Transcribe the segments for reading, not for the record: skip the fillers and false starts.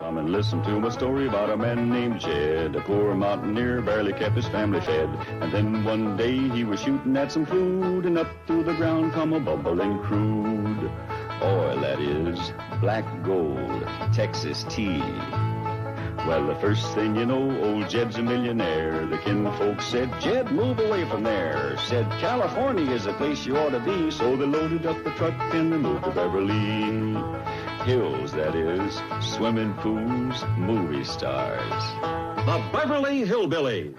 Come and listen to my story about a man named Jed. A poor mountaineer barely kept his family fed. And then one day he was shooting at some food, and up through the ground come a bubbling crude oil, that is, black gold, Texas tea. Well, the first thing you know, old Jed's a millionaire. The kinfolk said, Jed, move away from there. Said, California is the place you ought to be. So they loaded up the truck and they moved to Beverley Hills, that is, swimming pools, movie stars. The Beverley Hillbillies.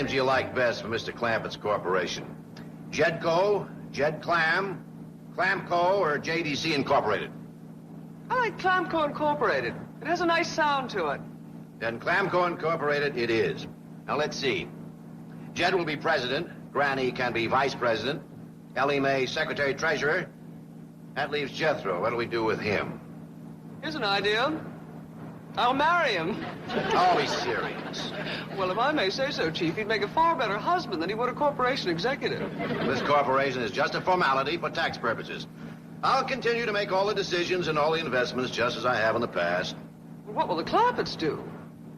Do you like best for Mr. Clampett's corporation? Jedco, Jed Clam, Clamco, or JDC Incorporated? I like Clamco Incorporated. It has a nice sound to it. Then Clamco Incorporated it is. Now, let's see. Jed will be president. Granny can be vice president. Ellie Mae, secretary-treasurer. That leaves Jethro. What do we do with him? Here's an idea. I'll marry him. Oh, he's serious. Well, if I may say so, Chief, he'd make a far better husband than he would a corporation executive. This corporation is just a formality for tax purposes. I'll continue to make all the decisions and all the investments just as I have in the past. Well, what will the Clampetts do?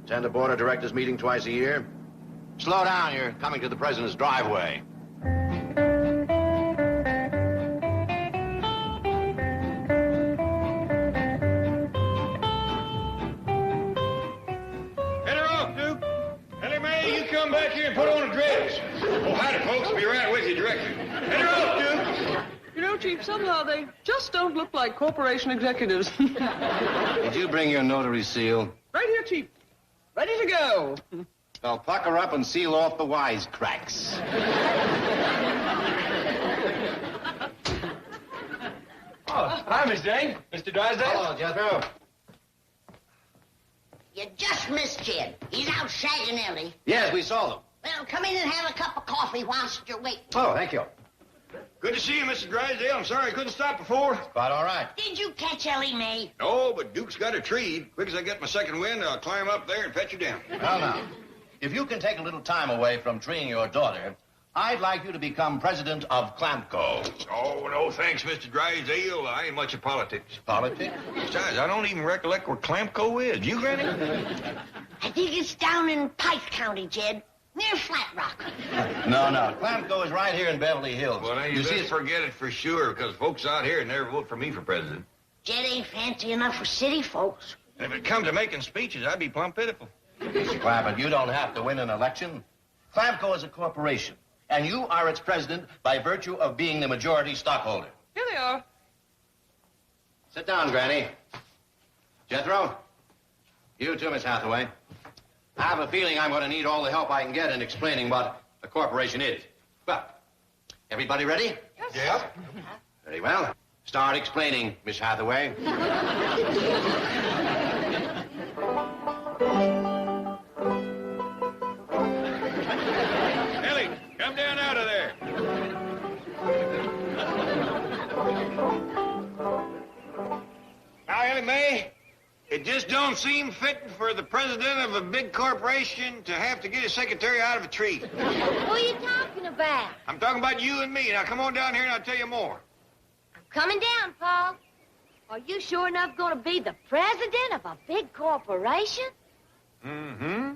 Attend a board of directors meeting twice a year. Slow down, you're coming to the president's driveway. Come back here and put on a dress. Oh, howdy, folks. Be right with you directly. Head her off, Duke. You know, Chief, somehow they just don't look like corporation executives. Did you bring your notary seal? Right here, Chief. Ready to go. Well, pucker up and seal off the wisecracks. Oh, hi, Miss Jane. Mr. Drysdale. Hello, Jethro. You just missed Jed. He's out shagging Ellie. Yes, we saw them. Well, come in and have a cup of coffee whilst you're waiting. Oh, thank you. Good to see you, Mr. Drysdale. I'm sorry I couldn't stop before. Quite all right. Did you catch Ellie Mae? No, but Duke's got a tree. Quick as I get my second wind, I'll climb up there and fetch you down. Well, now, if you can take a little time away from treeing your daughter, I'd like you to become president of Clamco. Oh, no, thanks, Mr. Drysdale. I ain't much of politics. Politics? Besides, I don't even recollect where Clamco is. You, Granny? I think it's down in Pike County, Jed, near Flat Rock. No. Clamco is right here in Beverly Hills. Well, now, you best forget it for sure, because folks out here never vote for me for president. Jed ain't fancy enough for city folks. And if it comes to making speeches, I'd be plumb pitiful. Mr. Clampett, you don't have to win an election. Clamco is a corporation, and you are its president by virtue of being the majority stockholder. Here they are. Sit down, Granny. Jethro, you too, Miss Hathaway. I have a feeling I'm going to need all the help I can get in explaining what a corporation is. Well, everybody ready? Yes. Yep. Very well. Start explaining, Miss Hathaway. Ellie, come down out of there. Now, Ellie Mae, it just don't seem fitting for the president of a big corporation to have to get his secretary out of a tree. Who are you talking about? I'm talking about you and me. Now, come on down here and I'll tell you more. I'm coming down, Paul. Are you sure enough going to be the president of a big corporation? Mm-hmm.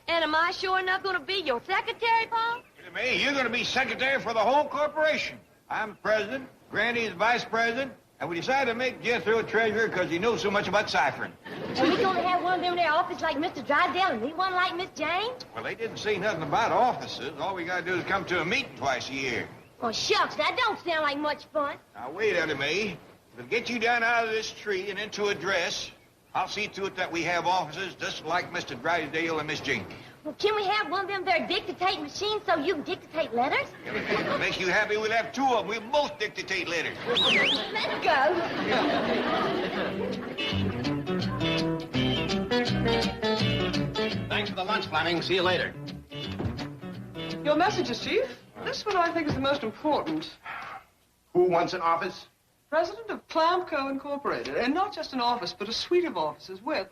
And am I sure enough going to be your secretary, Paul? Ellie Mae, you're going to be secretary for the whole corporation. I'm president, Granny is vice president, and we decided to make Jethro treasurer because he knows so much about ciphering. Are we going to have one of them in their office like Mr. Drysdale and me one like Miss Jane? Well, they didn't say nothing about offices. All we got to do is come to a meeting twice a year. Oh, shucks, that don't sound like much fun. Now, wait, Ellie Mae. If it'll get you down out of this tree and into a dress, I'll see to it that we have offices just like Mr. Drysdale and Miss Jane. Well, can we have one of them there dictate machines so you can dictate letters? If it makes you happy, we'll have two of them. We'll both dictate letters. Let's go. Thanks for the lunch, Fleming. See you later. Your messages, Chief. This one I think is the most important. Who wants an office? President of Clamco Incorporated. And not just an office, but a suite of offices with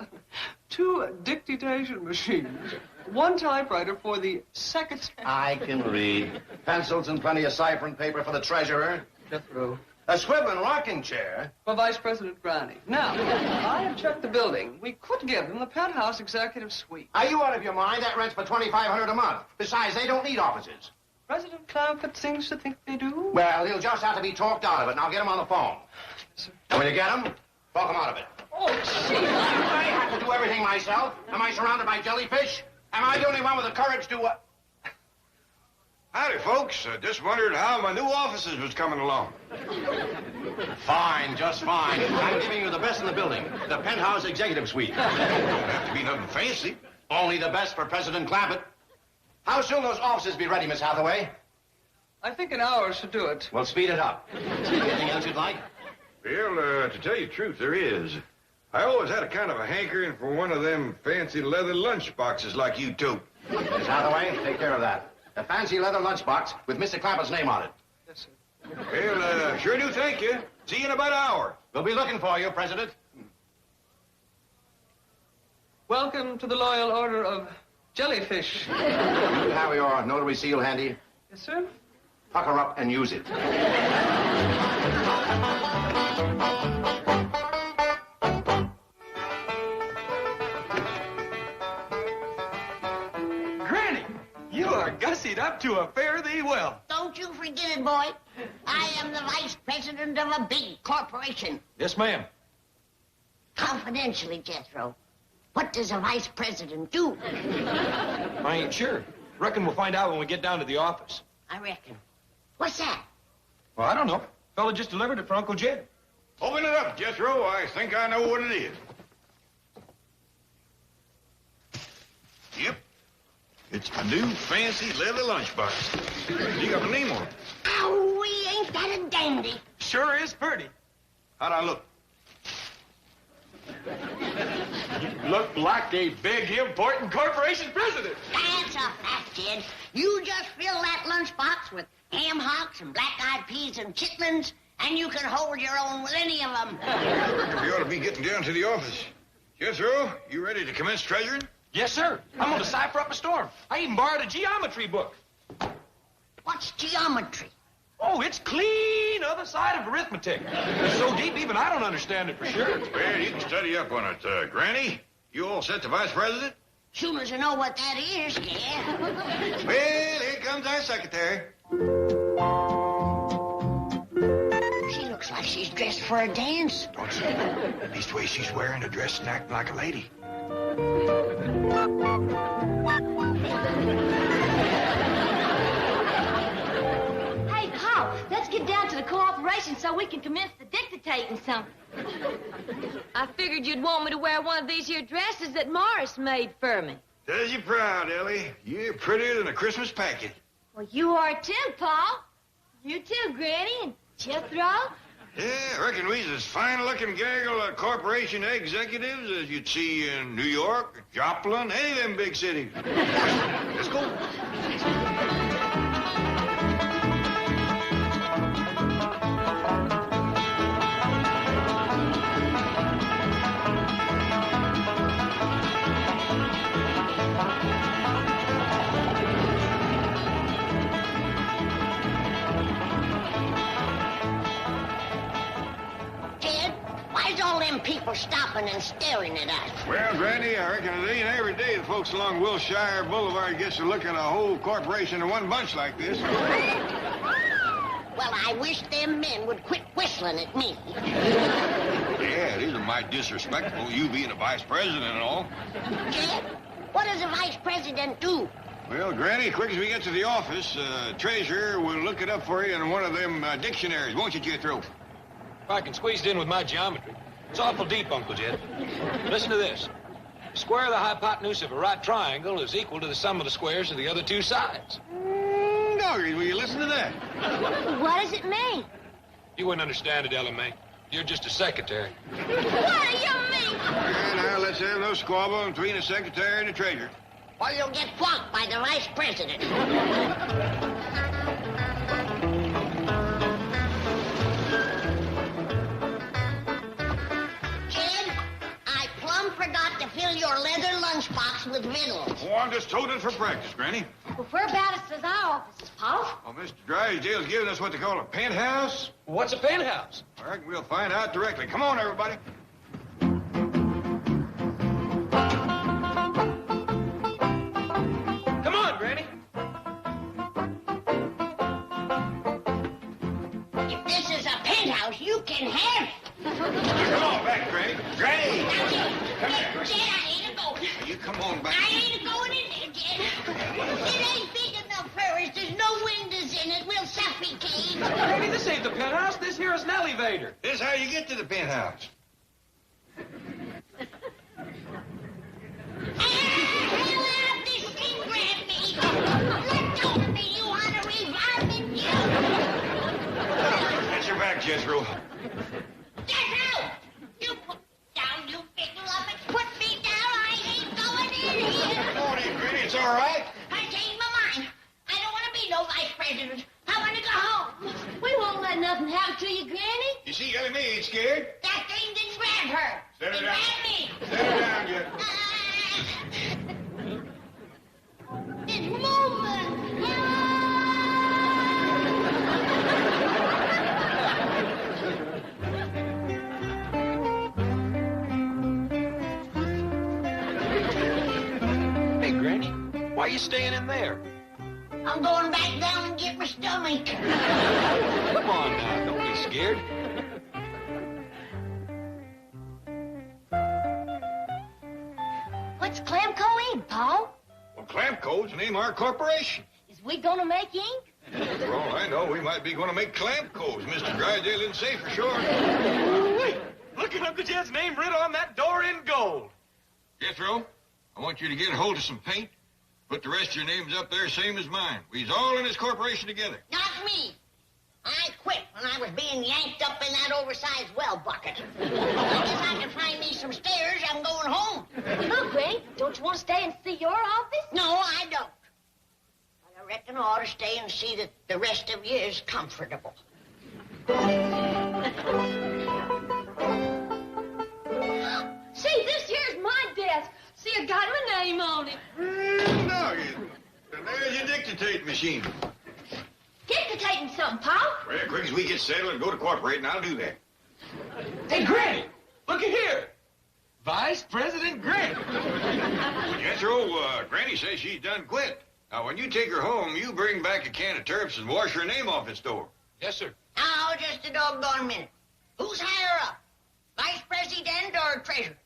2 dictation machines, 1 typewriter for the secretary. I can read. Pencils and plenty of cipher and paper for the treasurer. Jethro. A swivel and rocking chair. For Vice President Granny. Now, I have checked the building. We could give them the penthouse executive suite. Are you out of your mind? That rent's for $2,500 a month. Besides, they don't need offices. President Clampett seems to think they do. Well, he'll just have to be talked out of it. Now get him on the phone. Yes, sir. And when you get him, talk him out of it. Oh, Chief. I have to do everything myself. Am I surrounded by jellyfish? Am I the only one with the courage to... Howdy, folks. Just wondered how my new offices was coming along. Fine, just fine. I'm giving you the best in the building. The penthouse executive suite. Don't have to be nothing fancy. Only the best for President Clampett. How soon those offices be ready, Miss Hathaway? I think an hour should do it. Well, speed it up. Anything else you'd like? Well, to tell you the truth, there is. I always had a kind of a hankering for one of them fancy leather lunch boxes like you tote. Miss Hathaway, take care of that. A fancy leather lunchbox with Mr. Clampett's name on it. Yes, sir. Well, sure do thank you. See you in about an hour. We'll be looking for you, President. Welcome to the Loyal Order of Jellyfish. You have your notary seal handy. Yes, sir. Pucker up and use it. Granny, you are gussied up to a fare thee well. Don't you forget it, boy. I am the vice president of a big corporation. Yes, ma'am. Confidentially, Jethro, what does a vice president do? I ain't sure. Reckon we'll find out when we get down to the office. I reckon. What's that? Well, I don't know. Fella just delivered it for Uncle Jed. Open it up, Jethro. I think I know what it is. Yep. It's my new fancy leather lunchbox. You got my name on it. Owie, ain't that a dandy? Sure is pretty. How'd I look? You look like a big, important corporation president. That's a fact, Jed. You just fill that lunchbox with ham hocks and black-eyed peas and chitlins, and you can hold your own with any of them. I reckon we ought to be getting down to the office. Jethro, you ready to commence treasuring? Yes, sir. I'm going to cipher up a storm. I even borrowed a geometry book. What's geometry? Oh, it's clean other side of arithmetic. It's so deep, even I don't understand it for sure. Well, you can study up on it, Granny. You all set the vice president? Soon as I know what that is, yeah. Well, here comes our secretary. She looks like she's dressed for a dance. Don't say that. Leastways, she's wearing a dress and acting like a lady. Hey, Pop, let's get down to the corporation so we can commence the dictating something. I figured you'd want me to wear one of these here dresses that Morris made for me. Does you proud, Ellie. You're prettier than a Christmas packet. Well, you are too, Paul. You too, Granny and Jethro. Yeah, I reckon we's as fine-looking gaggle of corporation executives as you'd see in New York, Joplin, any of them big cities. Let's go. People stopping and staring at us. Well, Granny, I reckon it ain't every day the folks along Wilshire Boulevard gets to look at a whole corporation in one bunch like this. Well, I wish them men would quit whistling at me. Yeah, it isn't mighty disrespectful, you being a vice president and all. Jed, what does a vice president do? Well, Granny, quick as we get to the office, treasurer will look it up for you in one of them dictionaries, won't you, Jethro? If I can squeeze it in with my geometry. It's awful deep, Uncle Jed. Listen to this. The square of the hypotenuse of a right triangle is equal to the sum of the squares of the other two sides. Doggy, will you listen to that? What does it mean? You wouldn't understand it, Ella May. You're just a secretary. What do you mean? Well, now, let's have no squabble between the secretary and the treasurer. or you'll get flogged by the vice president. Jed, I plumb forgot to fill your leather lunchbox with victuals. Oh, I'm just toting for practice, Granny. Well, whereabouts is our offices, Pa? Oh, Mr. Drysdale's giving us what they call a penthouse. What's a penthouse? I reckon we'll find out directly. Come on, everybody. Come on, Granny. If this is a penthouse, you can have it. Come on back, Granny. Granny! Now, Jed, Come here. Jed, I ain't a-going. You come on back. I ain't a-going in there, Jed. It ain't big enough for us. There's no windows in it. We'll suffocate. Granny, this ain't the penthouse. This here is an elevator. This is how you get to the penthouse. Hell out, this thing grabbed me. Let go of me, you honorary varmint, you. Get your back, Jethro. Jethro! You put down, you big lummox. Put me down. I ain't going in here. Come on in, Granny. It's all right. I changed my mind. I don't want to be no vice president. I want to go home. We won't let nothing happen to you, Granny. You see, Ellie Mae ain't scared. That thing didn't grab her. Set her It down. grabbed me. Set her down, Jethro. It's moving. Hey, Granny, why are you staying in there? I'm going back down and get my stomach. Come on now, don't be scared. What's Clamco Inc., Pa? Well, Clampco's the name of our corporation. Is we gonna make ink? For all I know, we might be going to make Clampco's. Mr. Drysdale didn't say for sure. Look at Uncle Jed's name written on that door in gold. Jethro, I want you to get a hold of some paint. Put the rest of your names up there, same as mine. We's all in this corporation together. Not me. I quit when I was being yanked up in that oversized well bucket. As soon as I can find me some stairs, I'm going home. Look, Granny, don't you want to stay and see your office? No, I don't. But I reckon I ought to stay and see that the rest of you is comfortable. See, this here's my desk. See, I got my name on it. No, there's your dictating machine. Dictating something, Pa? Well, quick as we get settled and go to corporate, and I'll do that. Hey, Granny, look at here. Vice President Granny. Jethro, Granny says she's done quit. Now, when you take her home, you bring back a can of turps and wash her name off its door. Yes, sir. Now, just a doggone minute. Who's higher up? Vice President or Treasurer?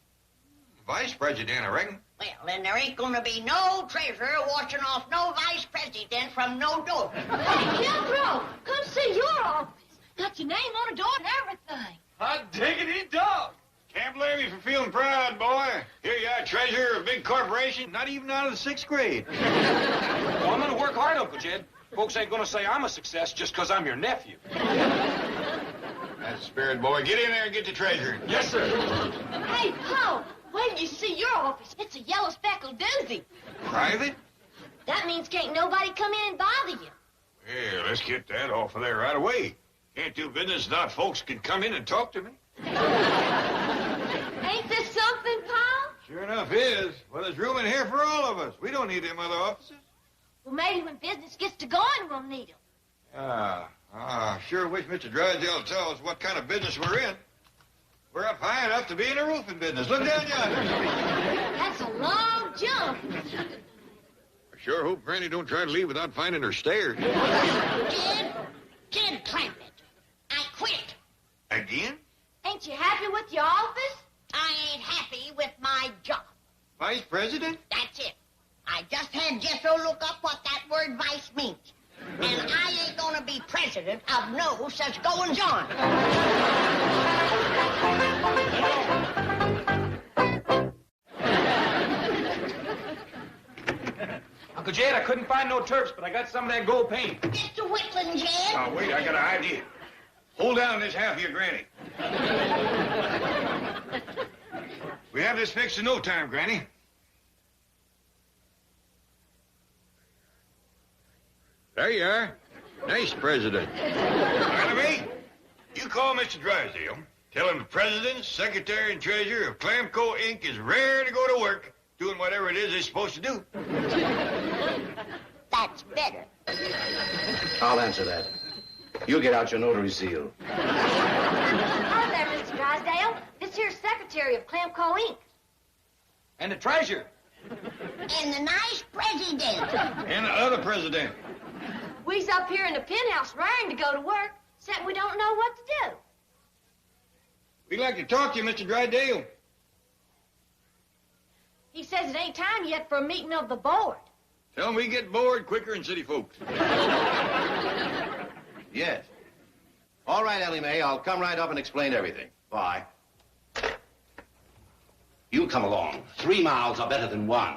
Vice President, I reckon. Well, then there ain't gonna be no treasurer washing off no vice president from no door. Hey, Jethro, come see your office. Got your name on the door and everything. Hot diggity dog. Can't blame you for feeling proud, boy. Here you are, treasurer of a big corporation, not even out of the 6th grade. Well, I'm going to work hard, Uncle Jed. Folks ain't going to say I'm a success just because I'm your nephew. That's the spirit, boy. Get in there and get the treasurer. Yes, sir. Hey, Pa, wait till you see your office. It's a yellow speckled doozy. Private? That means can't nobody come in and bother you. Yeah, let's get that off of there right away. Can't do business without folks can come in and talk to me. Ain't this something, Pa? Sure enough is. Well, there's room in here for all of us. We don't need them other offices. Well, maybe when business gets to going, we'll need 'em. Sure wish Mr. Drysdale would tell us what kind of business we're in. We're up high enough to be in the roofing business. Look down yonder. That's a long jump. I sure hope Granny don't try to leave without finding her stairs. Jed Clampett, I quit. Again? Ain't you happy with your office? I ain't happy with my job. Vice President? That's it. I just had Jethro look up what that word vice means. And I ain't gonna be president of no such goings-on. Uncle Jed, I couldn't find no turps, but I got some of that gold paint. Mr. Whitland, Jed. Oh, wait, I got an idea. Hold down this half of your Granny. We have this fixed in no time, Granny. There you are. Nice president. Enemy, you call Mr. Drysdale. Tell him the president, secretary, and treasurer of Clamco, Inc. is rare to go to work doing whatever it is they're supposed to do. That's better. I'll answer that. You get out your notary seal. Hello there, Mr. Drysdale. This here's secretary of Clamco, Inc. And the treasure. And the nice president. And the other president. We's up here in the penthouse raring to go to work, except we don't know what to do. We'd like to talk to you, Mr. Drysdale. He says it ain't time yet for a meeting of the board. Tell him we get bored quicker than city folks. Yes. All right, Ellie Mae, I'll come right up and explain everything. Bye. You come along. 3 miles are better than 1.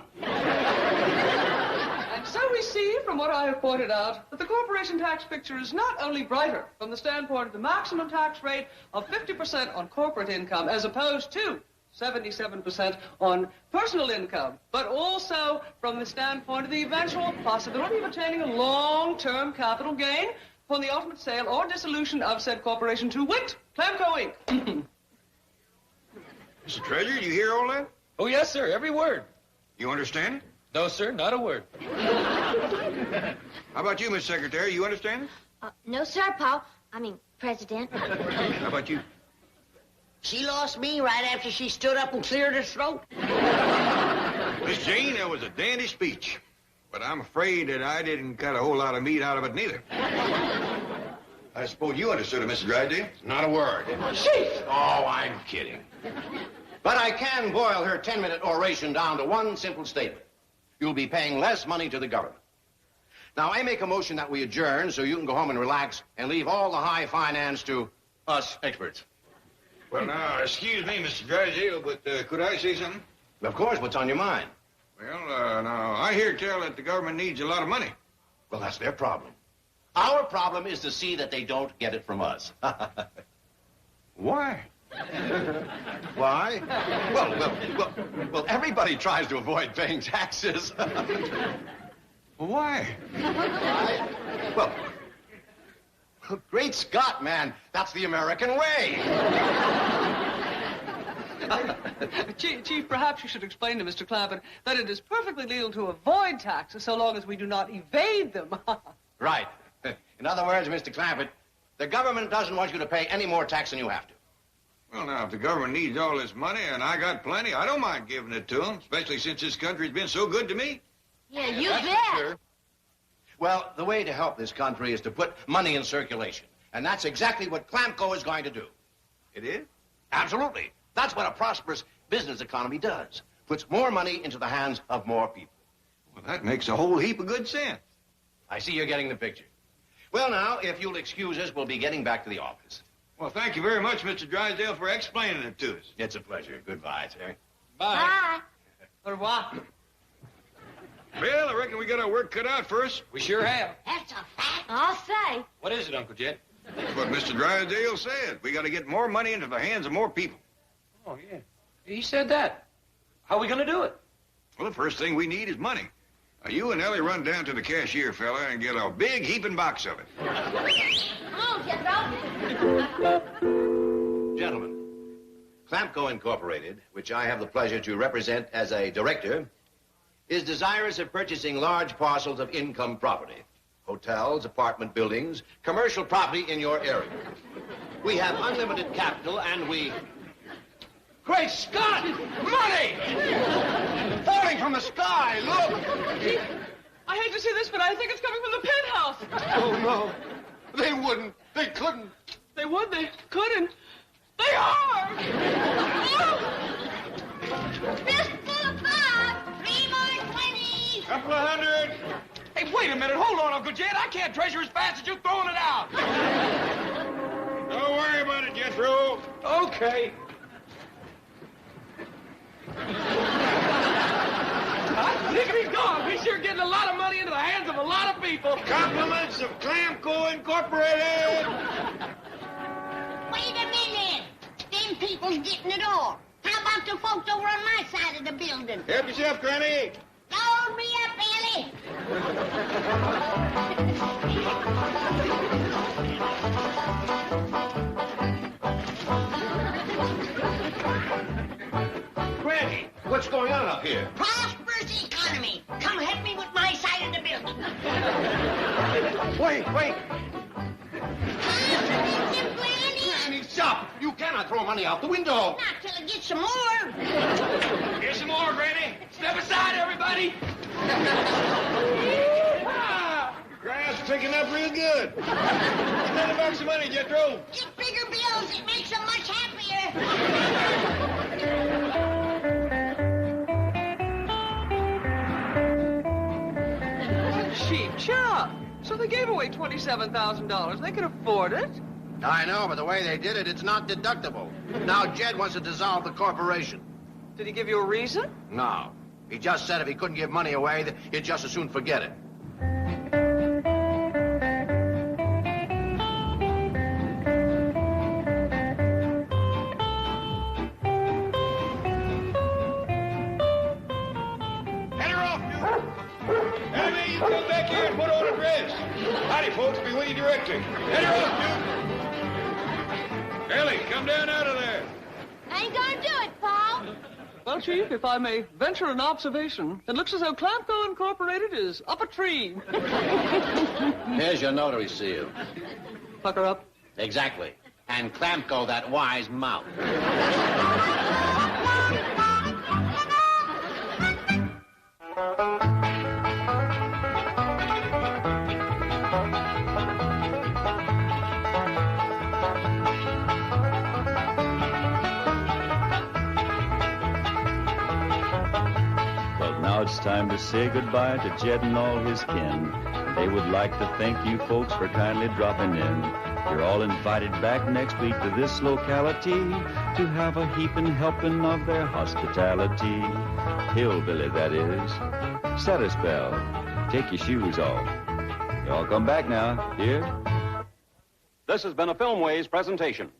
And so we see, from what I have pointed out, that the corporation tax picture is not only brighter from the standpoint of the maximum tax rate of 50% on corporate income as opposed to 77% on personal income, but also from the standpoint of the eventual possibility of attaining a long-term capital gain upon the ultimate sale or dissolution of said corporation to wit, Clamco, Inc. Mr. Treasurer, you hear all that? Oh, yes, sir. Every word. You understand it? No, sir. Not a word. How about you, Miss Secretary? You understand it? No, sir, Paul. I mean, President. How about you? She lost me right after she stood up and cleared her throat. Miss Jane, that was a dandy speech. But I'm afraid that I didn't cut a whole lot of meat out of it, neither. I suppose you understood it, Mr. Drysdale? Not a word. Chief! Oh, I'm kidding. But I can boil her 10-minute oration down to one simple statement. You'll be paying less money to the government. Now, I make a motion that we adjourn so you can go home and relax and leave all the high finance to us experts. Well, now, excuse me, Mr. Drysdale, but could I say something? Of course, what's on your mind? Well, now, I hear tell that the government needs a lot of money. Well, that's their problem. Our problem is to see that they don't get it from us. Why? Why? Well, everybody tries to avoid paying taxes. Why? Well, great Scott, man. That's the American way. Chief, perhaps you should explain to Mr. Clampett that it is perfectly legal to avoid taxes so long as we do not evade them. Right. In other words, Mr. Clampett, the government doesn't want you to pay any more tax than you have to. Well, now, if the government needs all this money and I got plenty, I don't mind giving it to them, especially since this country's been so good to me. Yeah, you That's bet. for sure. Well, the way to help this country is to put money in circulation. And that's exactly what Clamco is going to do. It is? Absolutely. That's what a prosperous business economy does. Puts more money into the hands of more people. Well, that makes a whole heap of good sense. I see you're getting the picture. Well, now, if you'll excuse us, we'll be getting back to the office. Well, thank you very much, Mr. Drysdale, for explaining it to us. It's a pleasure. Goodbye, sir. Bye. Au revoir. Well, I reckon we got our work cut out for us. We sure have. That's a fact. I'll say. What is it, Uncle Jed? That's what Mr. Drysdale said. We got to get more money into the hands of more people. Oh, yeah. He said that. How are we going to do it? Well, the first thing we need is money. Now, you and Ellie run down to the cashier, fella, and get a big heaping box of it. Come on, Jethro. Gentlemen, Clamco Incorporated, which I have the pleasure to represent as a director, is desirous of purchasing large parcels of income property. Hotels, apartment buildings, commercial property in your area. We have unlimited capital and we... Great Scott! Money! Falling from the sky, look! I hate to see this, but I think it's coming from the penthouse. Oh, no. They wouldn't. They couldn't. They would, they couldn't. They are! Fistful of 5, 3 more 20s. Couple of hundred. Hey, wait a minute. Hold on, Uncle Jed. I can't treasure as fast as you're throwing it out. Don't worry about it, Jethro. Okay. Lickety gone. We sure getting a lot of money into the hands of a lot of people. Compliments of Clamco Incorporated. Wait a minute. Them people's getting it all. How about the folks over on my side of the building? Help yourself, Granny. Load me up, Ellie. up here? Prosperous economy. Come help me with my side of the building. Wait. Granny, Stop! You cannot throw money out the window. not till I get some more. Here's some more, Granny. Step aside, everybody. Grass picking up real good. $10 of money, Jethro. Get bigger bills. It makes them much happier. Cheap job. So they gave away $27,000. They could afford it. I know, but the way they did it, it's not deductible. Now Jed wants to dissolve the corporation. Did he give you a reason? No. He just said if he couldn't give money away, that he'd just as soon forget it. Head her off, dude. Anyway, you come back here and put on a dress. Howdy, folks. Be with you directly. Head her off, dude. Ellie, come down out of there. I ain't gonna do it, Paul. Well, Chief, if I may venture an observation, it looks as though Clamco Incorporated is up a tree. Here's your notary seal. Pucker up. Exactly. And Clamco that wise mouth. Well, now it's time to say goodbye to Jed and all his kin. They would like to thank you folks for kindly dropping in. You're all invited back next week to this locality to have a heaping helping of their hospitality. Hillbilly, that is. Set a spell. Take your shoes off. You all come back now. Here. This has been a Filmways presentation.